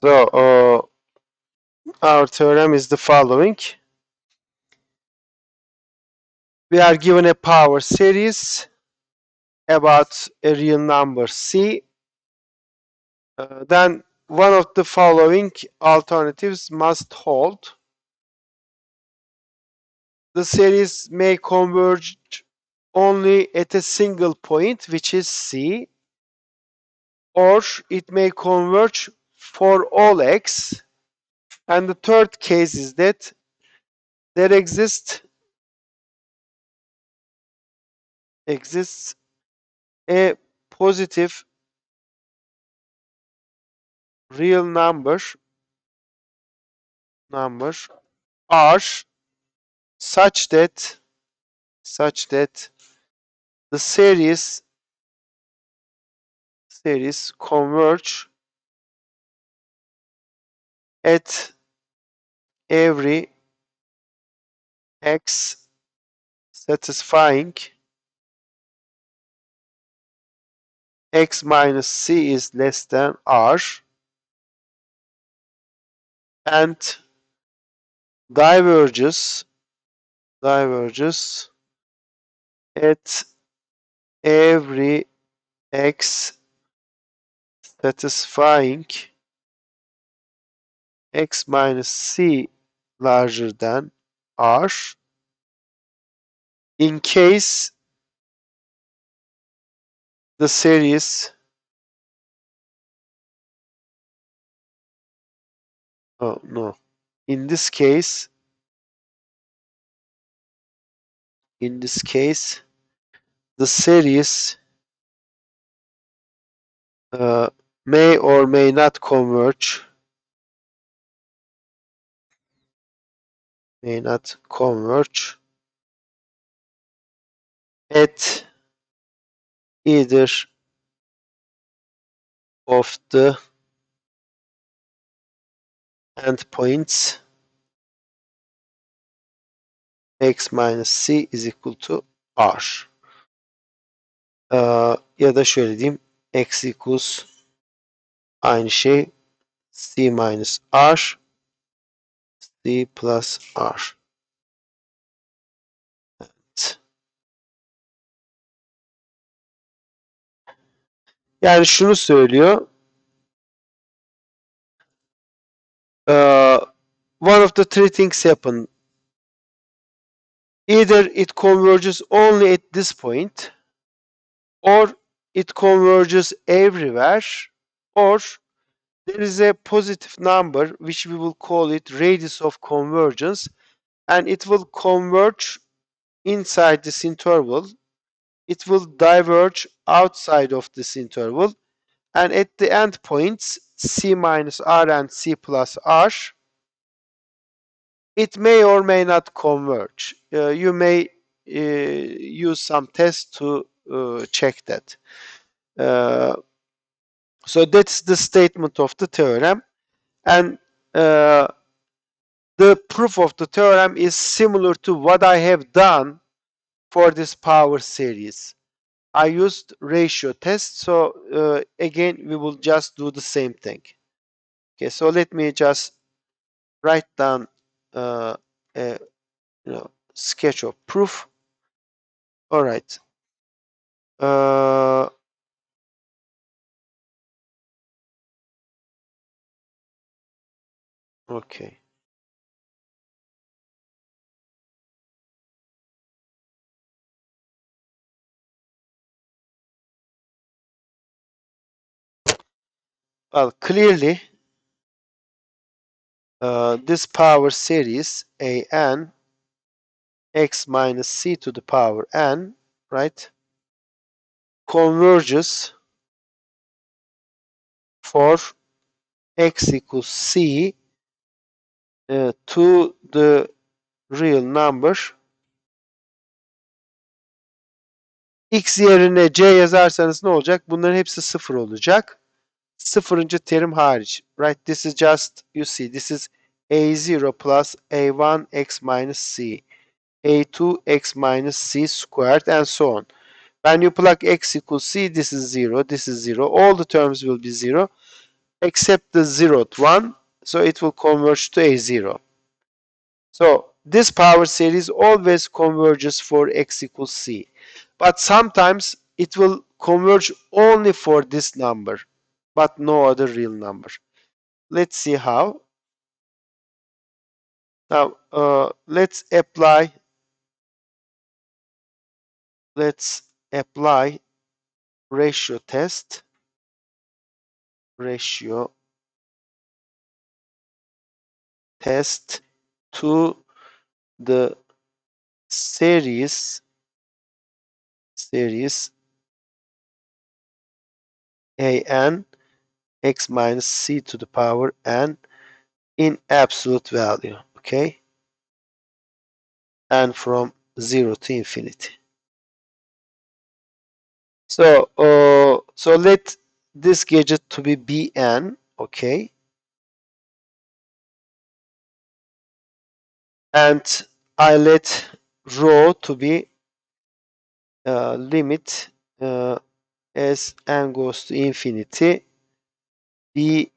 So our theorem is the following. We are given a power series about a real number C. Then one of the following alternatives must hold. The series may converge only at a single point, which is C, or it may converge for all x. And the third case is that there exists a positive real number R such that the series converge at every x satisfying x minus c is less than R, and diverges at every x satisfying x minus c larger than R in case the series in this case the series may or may not converge at either of the endpoints x minus c is equal to R. Ya da şöyle diyeyim, x equals aynı şey c minus R, c plus R. Evet. Yani şunu söylüyor. One of the three things happen. Either it converges only at this point, or it converges everywhere, or there is a positive number which we will call it radius of convergence, and it will converge inside this interval. It will diverge outside of this interval, and at the endpoints c minus r and c plus r, it may or may not converge. You may use some tests to check that. So that's the statement of the theorem, and the proof of the theorem is similar to what I have done for this power series. I used ratio test, so again we will just do the same thing. Okay, so let me just write down a sketch of proof. All right. Okay. Well, clearly, this power series an x minus c to the power n, right, converges for x equals c to the real number. X yerine c yazarsanız ne olacak? Bunların hepsi sıfır olacak. Sıfırıncı terim hariç. Right? This is just, you see, this is a0 plus a1 x minus c, a2 x minus c squared, and so on. When you plug x equals c, this is 0, this is 0. All the terms will be 0. except the zeroth one, so it will converge to a 0. So this power series always converges for x equals c. But sometimes it will converge only for this number, but no other real number. Let's see how. Now let's apply ratio test ratio test to the series an x minus c to the power n in absolute value, okay, and from 0 to infinity. So let this gadget to be bn, okay, and I let rho to be limit as n goes to infinity bn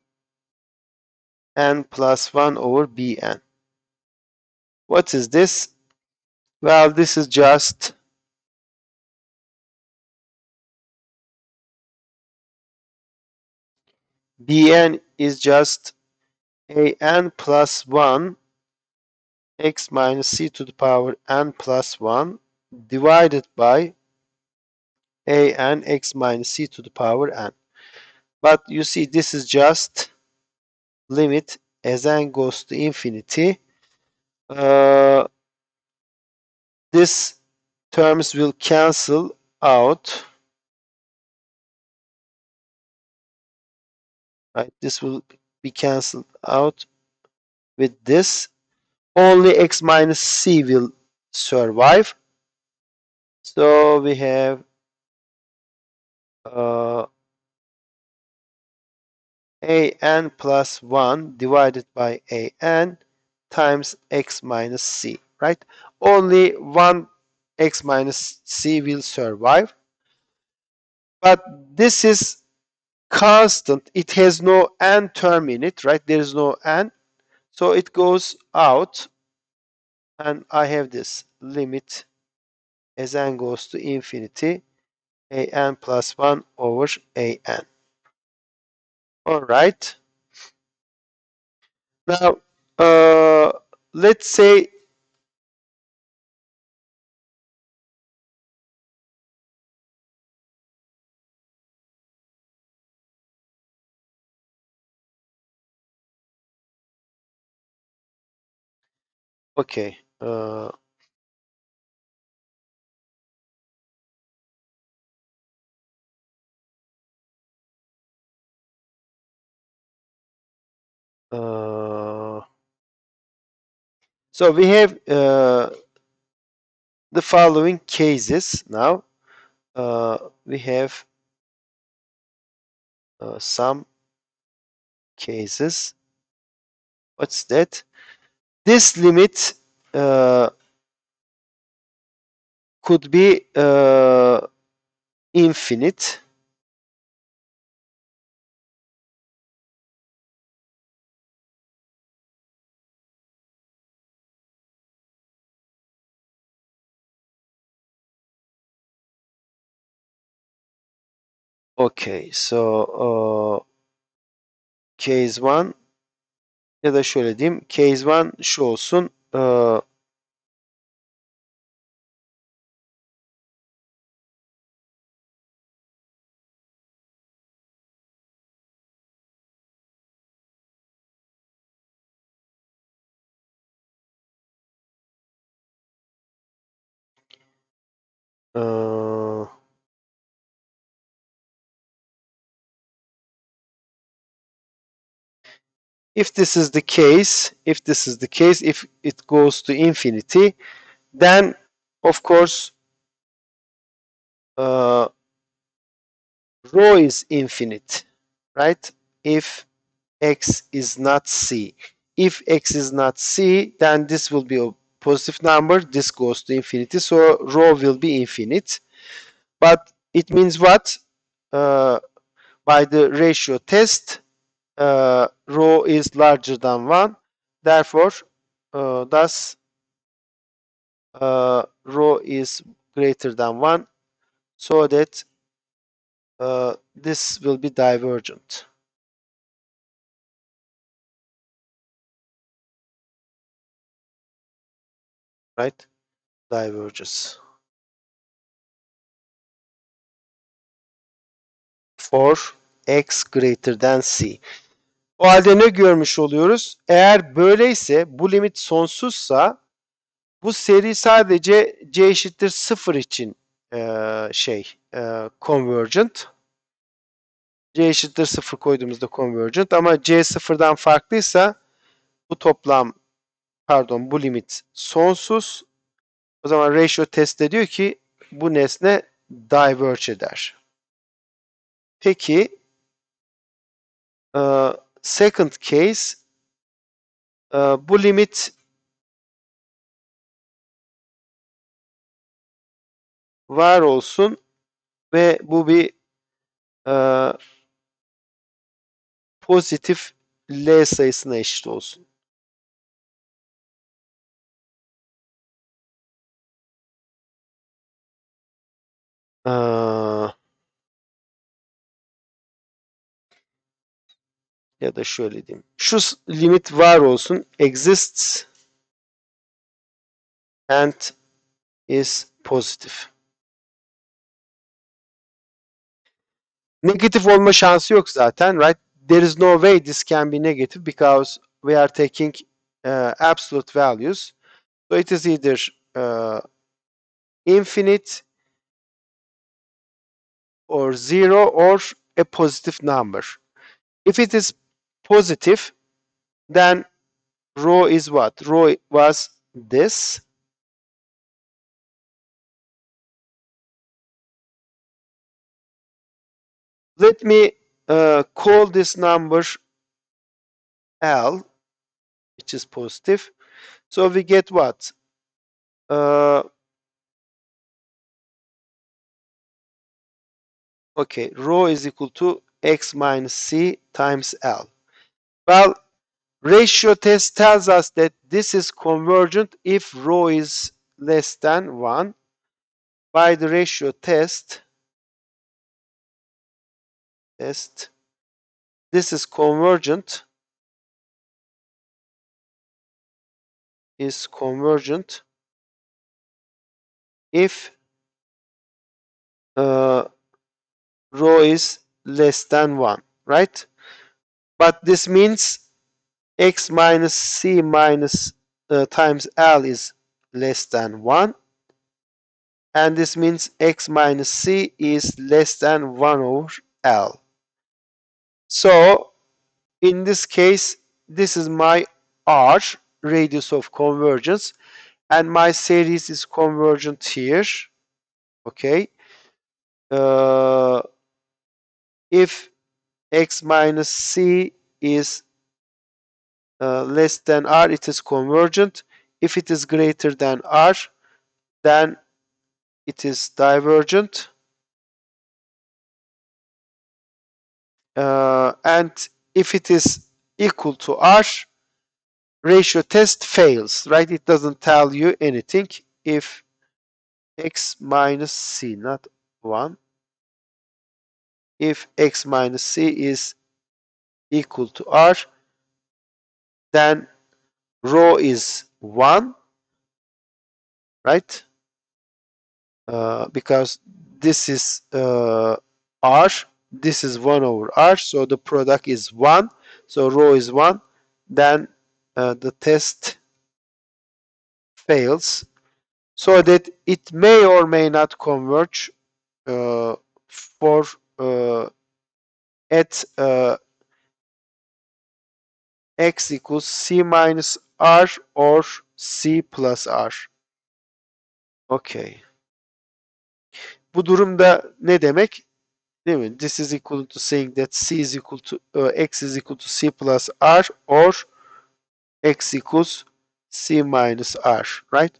plus 1 over bn. What is this? Well, this is just bn is just an plus 1 x minus c to the power n plus 1 divided by an x minus c to the power n. But you see, this is just limit as n goes to infinity. This terms will cancel out. Right? This will be cancelled out with this. Only x minus c will survive. So we have an plus 1 divided by an times x minus c, right? Only one x minus c will survive. But this is constant. It has no n term in it, right? There is no n. So it goes out. And I have this limit as n goes to infinity an plus 1 over an. All right. Now, let's say okay. So we have the following cases now. We have some cases. What's that? This limit could be infinite. Okay, so case 1 ya da şöyle diyeyim. Case 1 şu olsun. If this is the case, if it goes to infinity, then of course rho is infinite, right? If x is not c. If x is not c, then this will be a positive number. This goes to infinity, so rho will be infinite. But it means what? By the ratio test, rho is larger than 1. Therefore, thus rho is greater than 1, so that this will be divergent, right? Diverges for x greater than c. O halde ne görmüş oluyoruz? Eğer böyleyse, bu limit sonsuzsa, bu seri sadece c eşittir 0 için convergent. C eşittir 0 koyduğumuzda convergent, ama c sıfırdan farklıysa bu toplam, pardon, bu limit sonsuz. O zaman ratio testte diyor ki bu nesne diverge eder. Peki second case, bu limit var olsun ve bu bir pozitif L sayısına eşit olsun. Ya da şöyle diyeyim. Şu limit var olsun. Exists and is positive. Negatif olma şansı yok zaten, right? There is no way this can be negative because we are taking absolute values. So it is either infinite or zero or a positive number. If it is positive, then rho is what? Rho was this. Let me call this number L, which is positive. So we get what? Okay, rho is equal to x minus c times L. Well, ratio test tells us that this is convergent if rho is less than 1. By the ratio test, this is convergent, if rho is less than 1, right? But this means x minus c minus times L is less than 1. And this means x minus c is less than 1 over L. So in this case, this is my R, radius of convergence, and my series is convergent here. Okay. If x minus c is less than R, it is convergent. If it is greater than R, then it is divergent. And if it is equal to R, ratio test fails, right? It doesn't tell you anything. If x minus c, not 1, if x minus c is equal to R, then rho is 1, right? Because this is R, this is 1 over R, so the product is 1, so rho is 1, then the test fails, so that it may or may not converge for at x equals c minus r or c plus r. Okay. Bu durumda ne demek? Değil mi? This is equal to saying that c is equal to x is equal to c plus r, or x equals c minus r, right?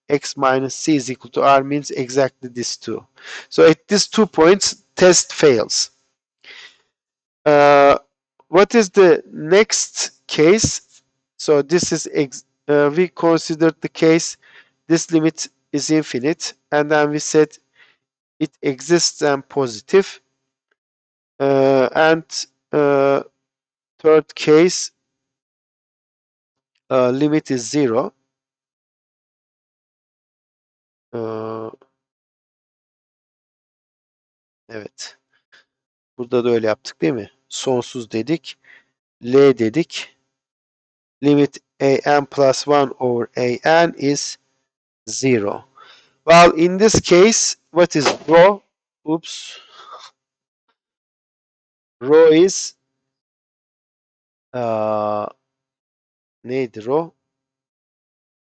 X minus c is equal to r means exactly these two. So at these 2 points, test fails. What is the next case? So this is we considered the case this limit is infinite, and then we said it exists and positive. And third case, limit is 0. Evet. Burada da öyle yaptık değil mi? Sonsuz dedik. L dedik. Limit an plus 1 over an is 0. Well, in this case, what is rho? Oops. Rho is neydi rho?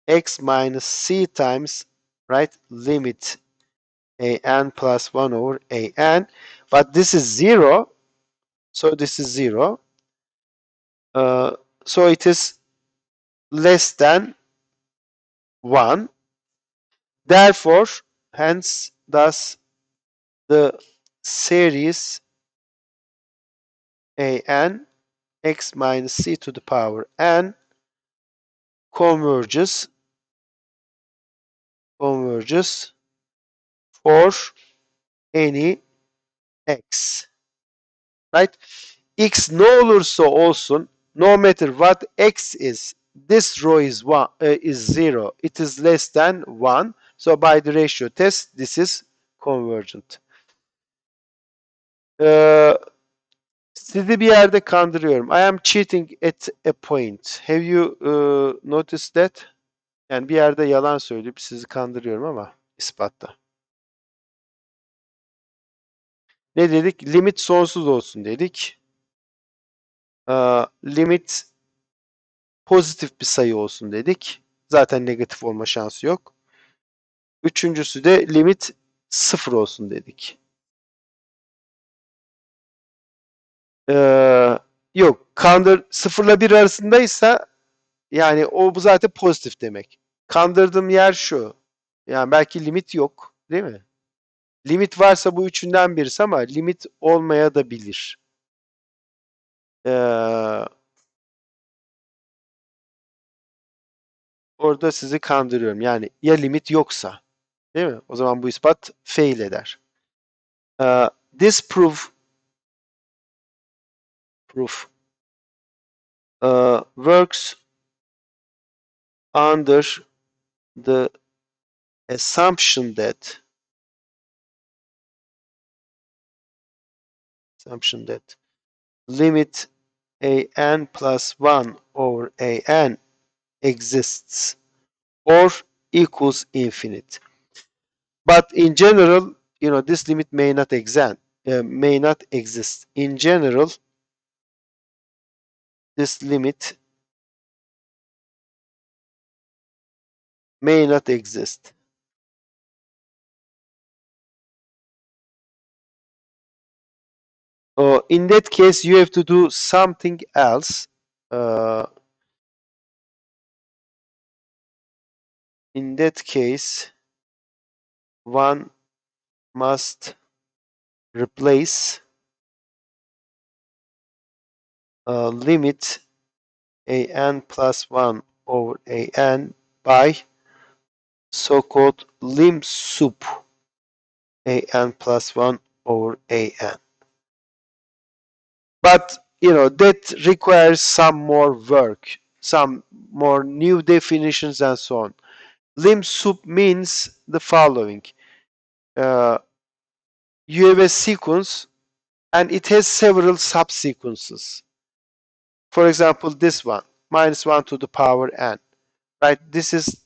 X minus c times, right? Limit an plus 1 over an. But this is 0. So this is 0. So it is less than 1. Therefore, hence, thus, the series an x minus c to the power n converges for any x. Right? X ne olursa olsun, no matter what x is, this row is 1 is 0. It is less than 1. So by the ratio test, this is convergent. Sizi bir yerde kandırıyorum. I am cheating at a point. Have you noticed that? Yani bir yerde yalan söyleyip sizi kandırıyorum ama ispatta. Ne dedik? Limit sonsuz olsun dedik. Limit pozitif bir sayı olsun dedik. Zaten negatif olma şansı yok. Üçüncüsü de limit 0 olsun dedik. Yok. 0 ile 1 arasındaysa yani o bu zaten pozitif demek. Kandırdığım yer şu. Yani belki limit yok. Değil mi? Limit varsa bu üçünden birisi ama limit olmaya da bilir. Orada sizi kandırıyorum. Yani ya limit yoksa. Değil mi? O zaman bu ispat fail eder. This proof works under the assumption that limit an plus 1 over an exists or equals infinite. But in general, this limit may not exist. In general, this limit may not exist. In that case, you have to do something else. In that case, one must replace limit an plus 1 over an by so-called lim sup an plus 1 over an. But that requires some more work, some more new definitions and so on. Lim sup means the following. You have a sequence and it has several subsequences. For example, this one, minus 1 to the power n. Right? This is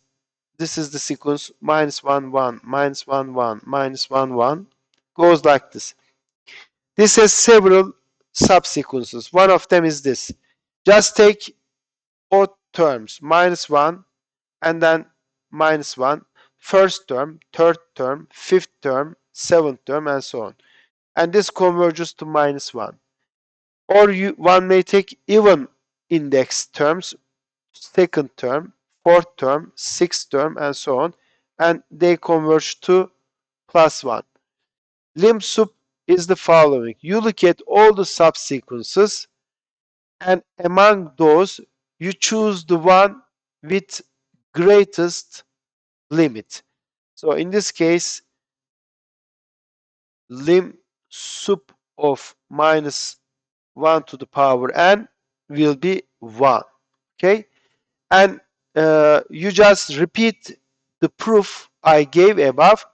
the sequence minus 1, 1, minus 1, 1, minus 1, 1. Goes like this. This has several subsequences. One of them is this. Just take odd terms, minus 1, and then minus 1, first term, third term, fifth term, seventh term, and so on. And this converges to minus 1. Or one may take even index terms, second term, fourth term, sixth term, and so on, and they converge to plus 1. Lim sup is the following. You look at all the subsequences and among those you choose the one with greatest limit. So in this case, lim sup of minus 1 to the power n will be 1. Okay, and you just repeat the proof I gave above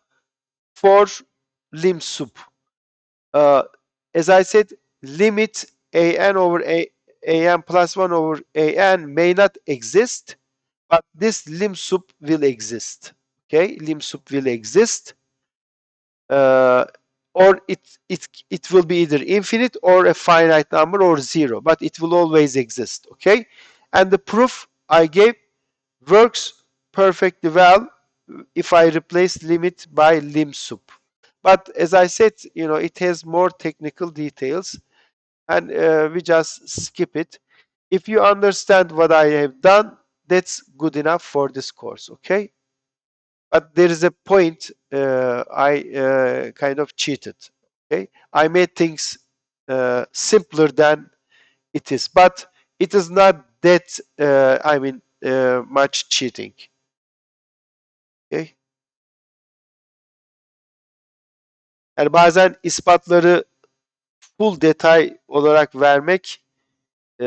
for lim sup. Uh, as I said, limit an over an plus 1 over an may not exist, but this lim sup will exist. Okay, lim sup will exist, uh, or it will be either infinite or a finite number or zero, but it will always exist. Okay, and the proof I gave works perfectly well if I replace limit by lim sup. But as I said, it has more technical details, and we just skip it. If you understand what I have done, that's good enough for this course. Okay, but there is a point I kind of cheated. Okay, I made things simpler than it is, but it is not that much cheating. Okay. Yani bazen ispatları full detay olarak vermek e,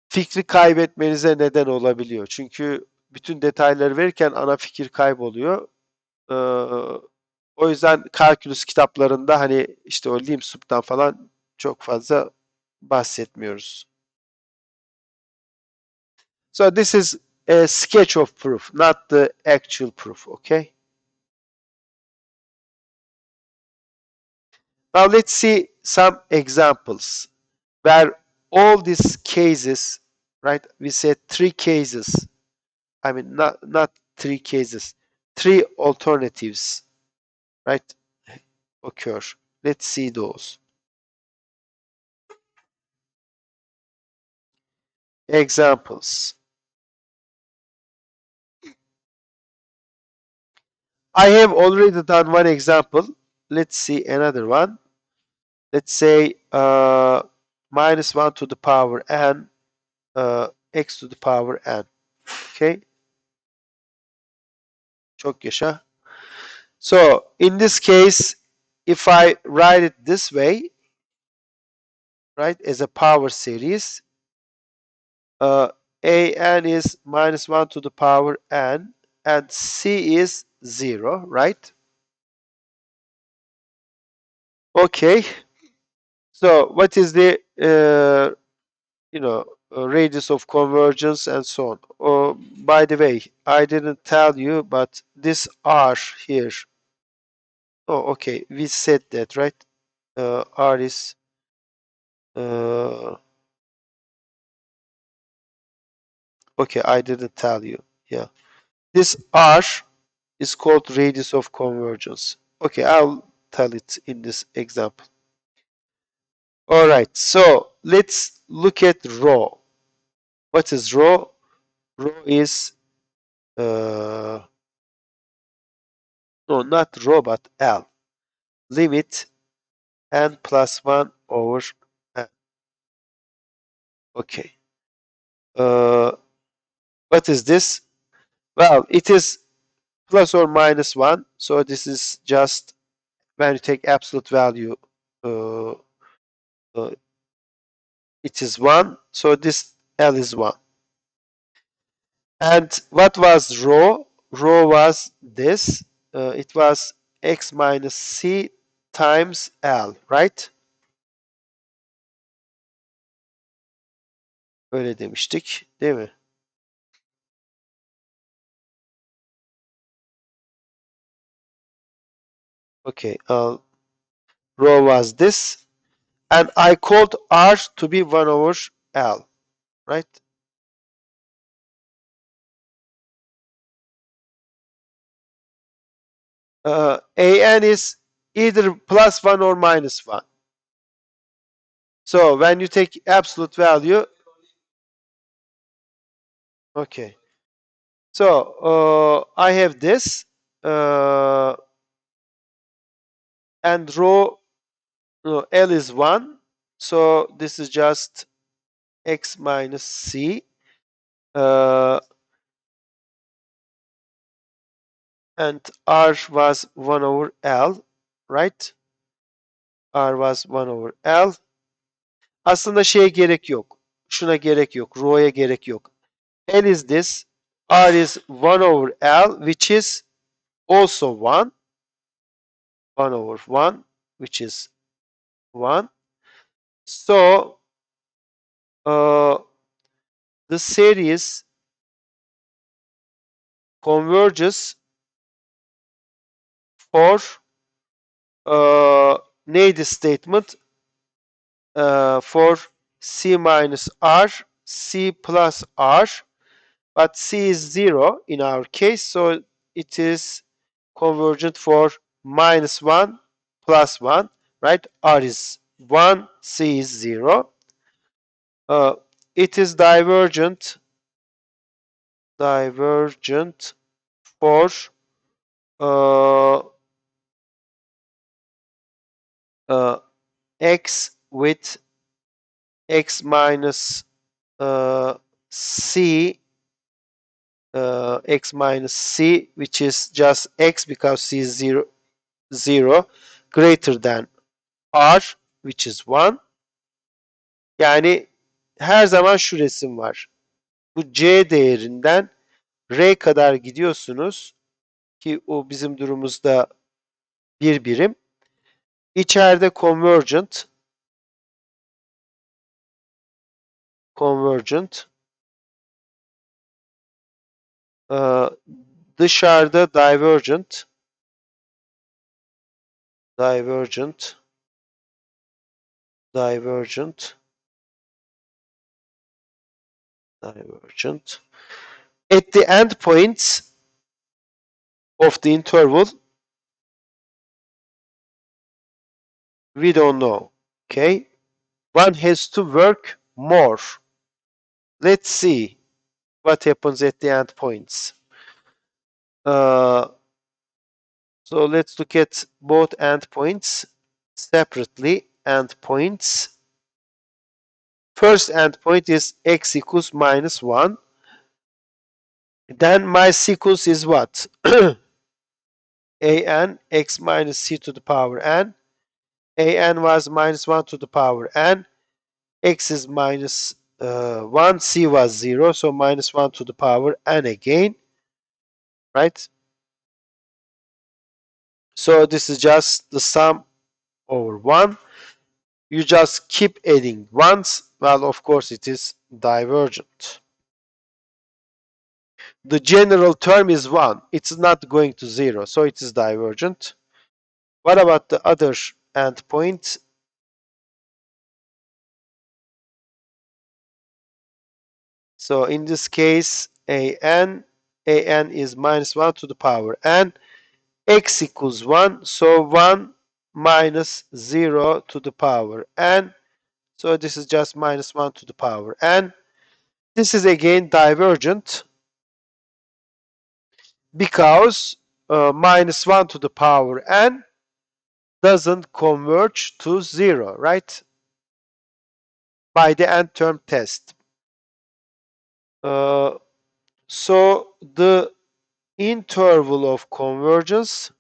fikri kaybetmenize neden olabiliyor. Çünkü bütün detayları verirken ana fikir kayboluyor. E, o yüzden kalkülüs kitaplarında hani işte o lim-sub'dan falan çok fazla bahsetmiyoruz. So this is a sketch of proof, not the actual proof, okay? Now let's see some examples where all these cases, right? We said three cases. I mean, not three cases, three alternatives, right? Occur. Let's see those examples. I have already done one example. Let's see another one. Let's say minus 1 to the power n, x to the power n. Okay. Çok yaşa. So in this case, if I write it this way, right, as a power series, an is minus 1 to the power n, and c is 0, right? Okay. So what is the radius of convergence and so on? Oh, by the way, I didn't tell you, but this r here. Oh, okay. We said that, right? R is okay. I didn't tell you. Yeah. This r is called radius of convergence. Okay, I'll tell it in this example. All right, so let's look at rho. What is rho? Rho is, no, not rho, but L. Limit n plus 1 over n. Okay. What is this? Well, it is plus or minus 1. So this is just when you take absolute value, uh, uh, it is 1. So this L is 1. And what was rho? Rho was this. It was x minus c times L, right? Öyle demiştik, değil mi? Okay, rho was this. And I called R to be 1 over L, right? AN is either plus 1 or minus 1. So when you take absolute value, okay. So I have this, and rho, no, L is 1, So this is just x minus c. Uh, and r was 1 over L, right? R was 1 over L. Aslında şeye gerek yok. Şuna gerek yok. Rho'ya gerek yok. L is this. R is 1 over L, which is also 1. 1 over 1, which is 1. So, the series converges for neydi statement? For C minus R, C plus R, but C is 0 in our case, so it is convergent for minus 1 plus 1, right? R is 1, C is 0. It is divergent for uh, x with x minus c, x minus c, which is just x because c is 0, 0 greater than r, which is 1. Yani her zaman şu resim var. Bu c değerinden r kadar gidiyorsunuz ki o bizim durumumuzda bir birim. İçeride convergent, dışarıda divergent, divergent. At the end points of the interval, we don't know. Okay, one has to work more. Let's see what happens at the end points. So let's look at both endpoints separately. Endpoints. First endpoint is x equals minus 1. Then my sequence is what? an x minus c to the power n. An was minus 1 to the power n. X is minus 1. C was 0. So minus 1 to the power n again. Right? So this is just the sum over 1. You just keep adding ones. Well, of course, it is divergent. The general term is 1. It's not going to 0. So it is divergent. What about the other endpoint? So in this case, an is minus 1 to the power n. X equals 1. So 1 minus 0 to the power n. So this is just minus 1 to the power n. This is again divergent because minus 1 to the power n doesn't converge to 0, right? By the n term test. So the interval of convergence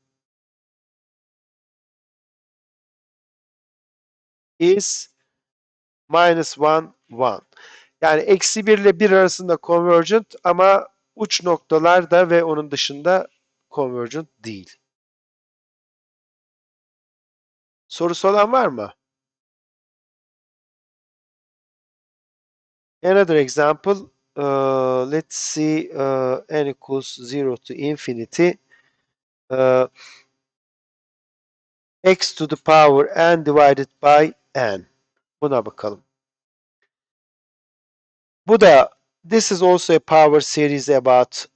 is minus 1, 1. Yani eksi 1 ile 1 arasında convergent ama uç noktalarda ve onun dışında convergent değil. Sorusu olan var mı? Another example, let's see n equals 0 to infinity. X to the power n divided by n. Buna bakalım. Bu da, this is also a power series about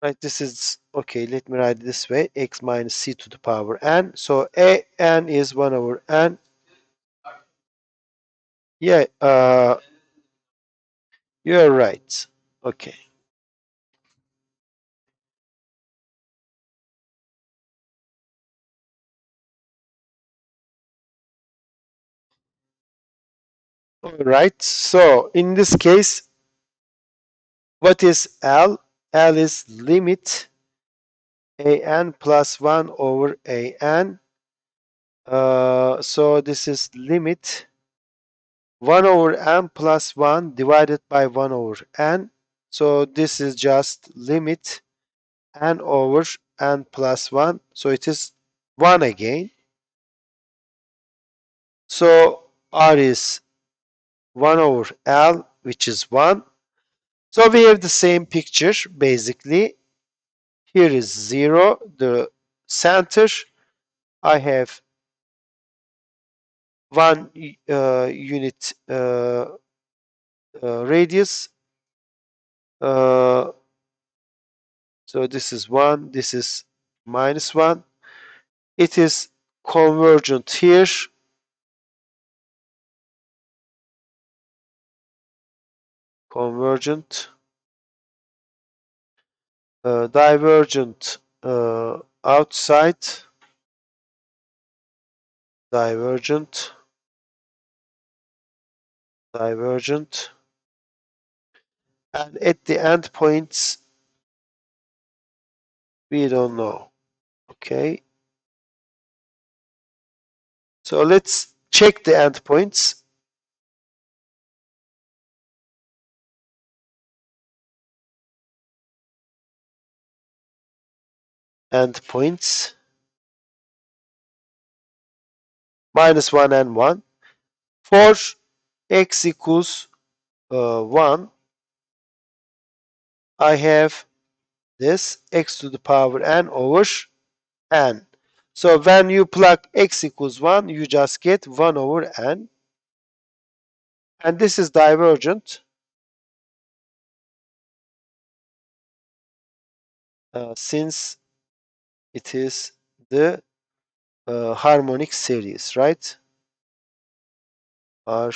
right, this is, okay, let me write it this way, x minus c to the power n. So n is 1 over n. Yeah, you're right. Okay. Alright, so in this case, what is L? L is limit an plus 1 over an. So this is limit 1 over n plus 1 divided by 1 over n. So this is just limit n over n plus 1. So it is 1 again. So R is 1 over L, which is 1. So we have the same picture basically. Here is 0, the center. I have 1 unit radius. So this is 1, this is minus 1. It is convergent here. Convergent. Divergent outside. Divergent. Divergent. And at the end points, we don't know. Okay. So let's check the endpoints. Endpoints. Minus 1 and 1. For x equals 1, I have this x to the power n over n. So when you plug x equals 1, you just get 1 over n. And this is divergent. Since it is the harmonic series, right? R.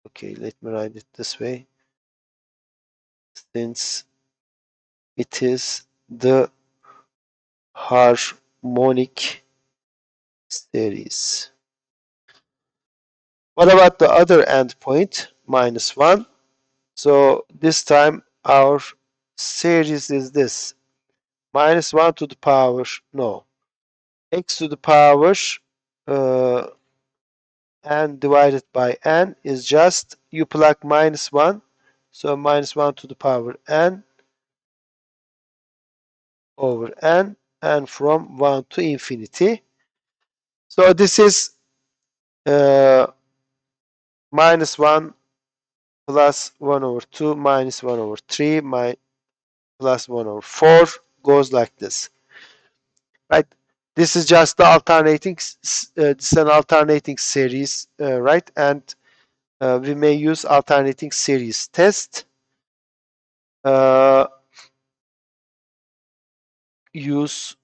Okay, let me write it this way. Since it is the harmonic series. What about the other endpoint? Minus 1. So this time our series is this. Minus 1 to the power, no. X to the power uh, n divided by n is just, you plug minus 1. So minus 1 to the power n over n, and from 1 to infinity. So this is minus 1 plus 1 over 2 minus 1 over 3 plus 1 over 4 goes like this, right? This is just the alternating, this is an alternating series, right? And we may use alternating series test. Use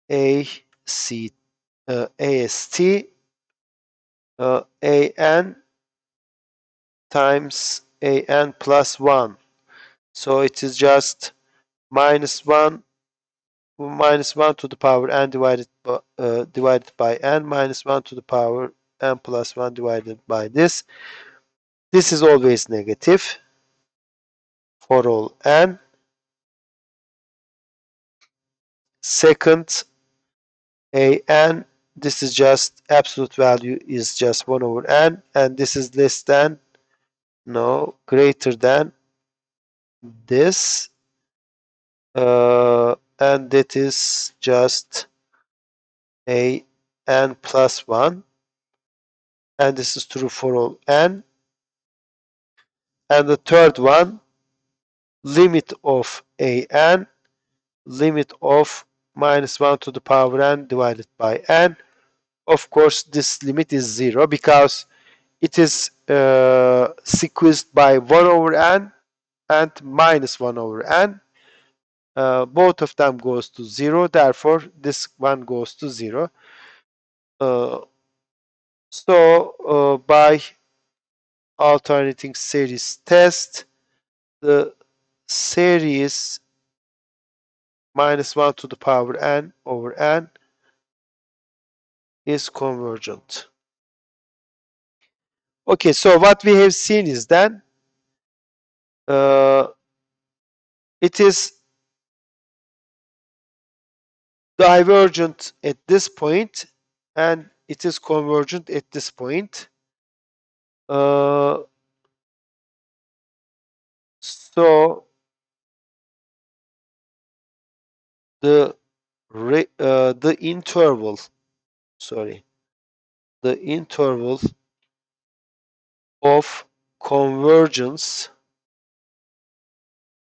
AST an times an plus 1. So it is just minus 1 to the power n divided by n minus 1 to the power n plus 1 divided by this. This is always negative for all n. Second, an, this is just absolute value is just 1 over n, and this is less than, no, greater than this, and that is just an plus 1, and this is true for all n. And the third one, limit of an, limit of minus 1 to the power n divided by n. Of course, this limit is 0 because it is sequenced by 1 over n and minus 1 over n. Both of them goes to 0, therefore this one goes to 0. So by alternating series test, the series minus 1 to the power n over n is convergent. Okay, so what we have seen is then it is divergent at this point and it is convergent at this point. So the the interval, sorry, the interval of convergence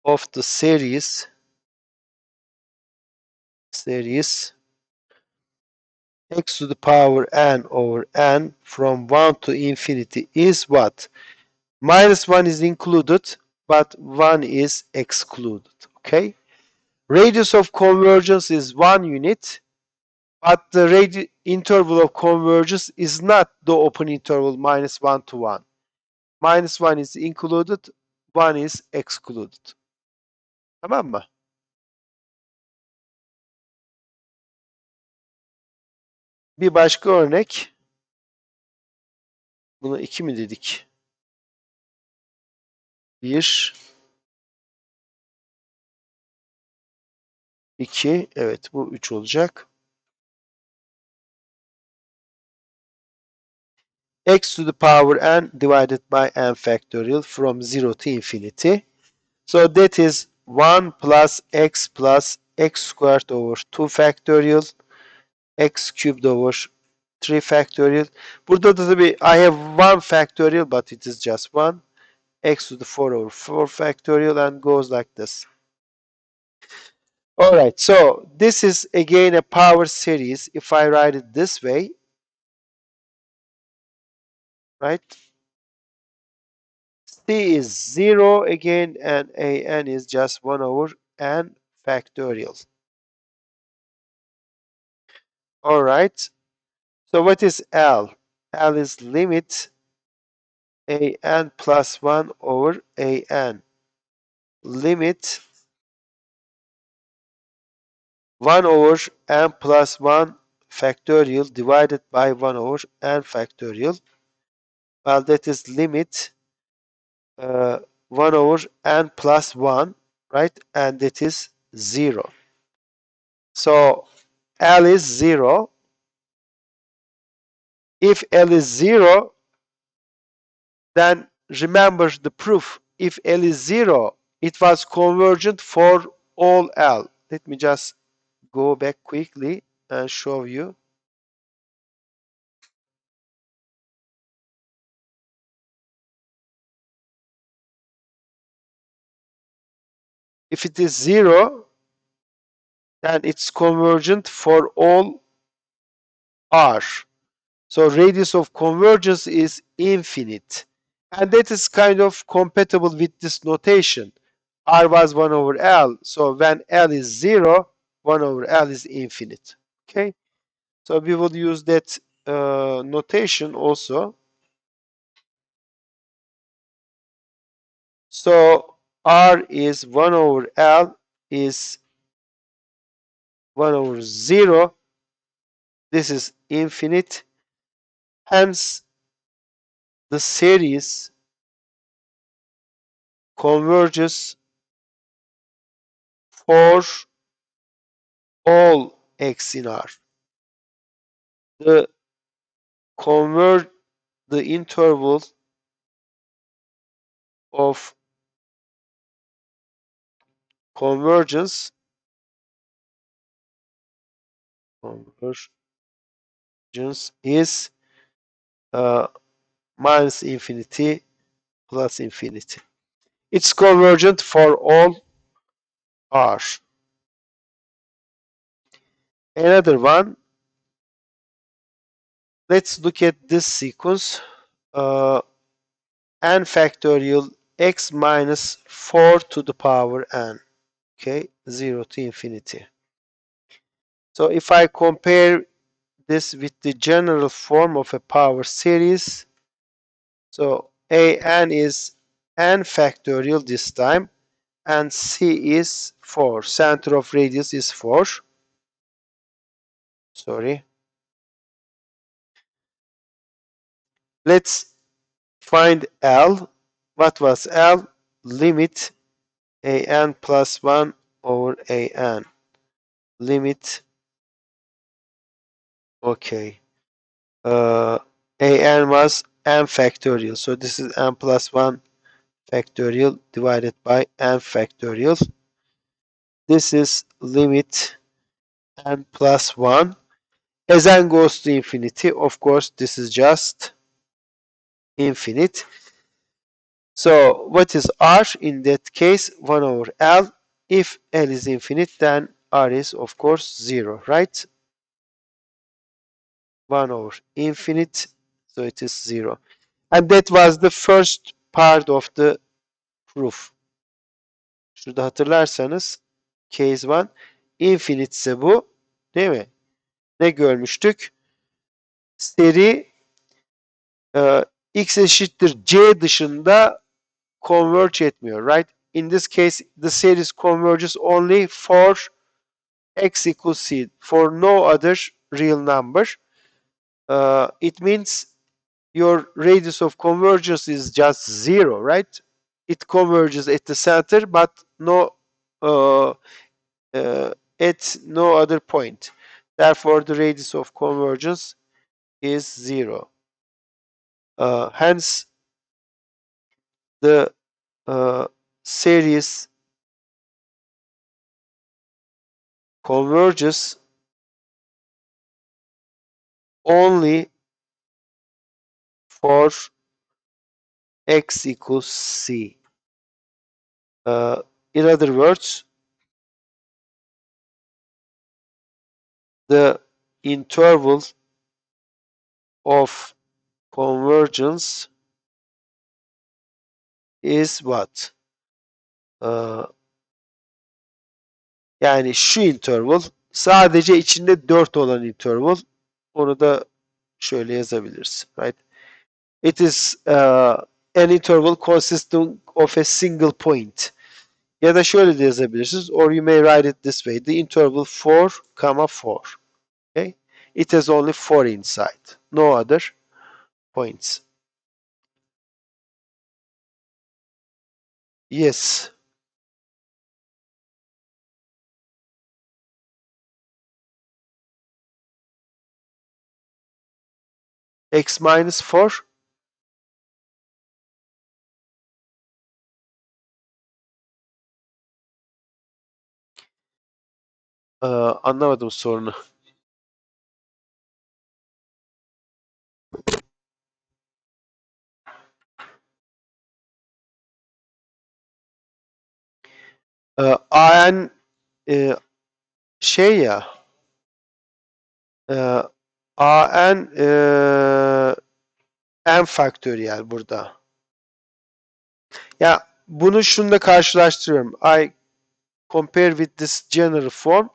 of the series x to the power n over n from 1 to infinity is what? Minus 1 is included, but 1 is excluded. Okay? Radius of convergence is 1 unit, but the interval of convergence is not the open interval minus 1 to 1. Minus 1 is included, 1 is excluded. Tamam mı? Bir başka örnek. Buna 2 mi dedik? 1, 2. Evet, bu 3 olacak. X to the power n divided by n factorial from 0 to infinity. So that is 1 plus x squared over 2 factorial, x cubed over 3 factorial. Burada da tabii I have 1 factorial but it is just 1. X to the 4 over 4 factorial and goes like this. Alright, so this is again a power series. If I write it this way, right? C is 0 again and an is just 1 over n factorial. Alright, so what is L? L is limit an plus 1 over an. Limit 1 over n plus 1 factorial divided by 1 over n factorial. Well, that is limit 1 over n plus 1, right? And that is 0. So L is 0. If L is 0, then remember the proof. If L is 0, it was convergent for all L. Let me just go back quickly and show you. If it is 0, then it's convergent for all R. So radius of convergence is infinite. And that is kind of compatible with this notation. R was 1 over L. So when L is 0, 1 over L is infinite. Okay. So we will use that notation also. So R is 1 over L is 1 over 0. This is infinite. Hence, the series converges for all x in R. The convert the interval of convergence is minus infinity plus infinity. It's convergent for all R. Another one, let's look at this sequence. N factorial x minus 4 to the power n. Okay, 0 to infinity. So if I compare this with the general form of a power series, so an is n factorial this time, and c is 4. Center of radius is 4. Sorry. Let's find L. What was L? Limit an plus 1 over an. Limit, okay. An was n factorial. So this is n plus 1 factorial divided by n factorial. This is limit n plus 1. As n goes to infinity, of course, this is just infinite. So what is R? In that case, 1 over L. If L is infinite, then R is, of course, 0, right? 1 over infinite, so it is 0. And that was the first part of the proof. Şurada hatırlarsanız case 1 infinite ise bu, değil mi? Ne görmüştük? Seri x eşittir c dışında converge etmiyor, right? In this case, the series converges only for x equals c, for no other real number. It means your radius of convergence is just 0, right? It converges at the center, but no at no other point. Therefore, the radius of convergence is 0. Hence, the series converges only for x equals c. In other words, the interval of convergence is what? Yani şu interval sadece içinde 4 olan interval. Onu da şöyle yazabiliriz. Right? It is an interval consisting of a single point. Ya da şöyle de yazabilirsiniz. Or you may write it this way. The interval 4, 4. Okay? It has only 4 inside. No other points. Yes. X minus 4. Anlamadım sorunu. An şey ya an n faktöriyel burada. Ya bunu şununla karşılaştırıyorum. I compare with this general form.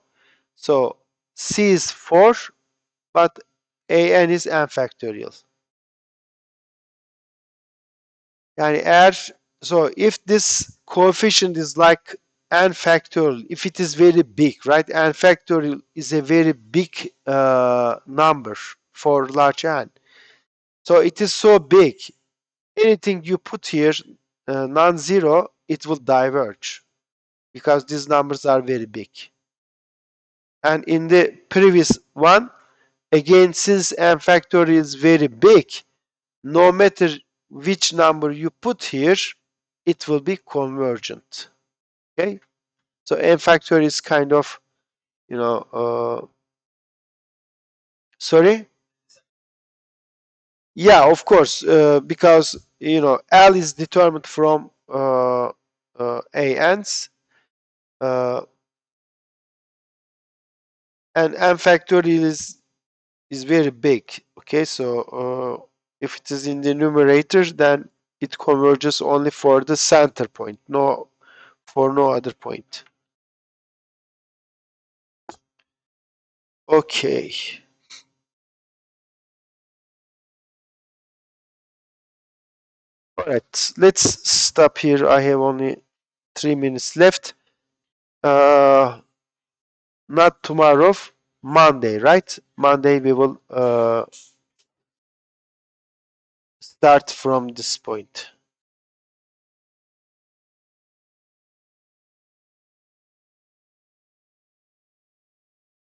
So C is 4 but an is n factorial. Yani eğer so if this coefficient is like n factorial, if it is very big, right? N factorial is a very big number for large n. So it is so big. Anything you put here non-zero, it will diverge because these numbers are very big. And in the previous one, again, since n factorial is very big, no matter which number you put here, it will be convergent. Okay, so n factorial is kind of, you know, sorry. Yeah, of course, because you know L is determined from ANs, and n factorial is very big. Okay, so if it is in the numerator, then it converges only for the center point, for no other point. Okay. All right, let's stop here. I have only 3 minutes left. Not tomorrow, Monday, right? Monday we will start from this point.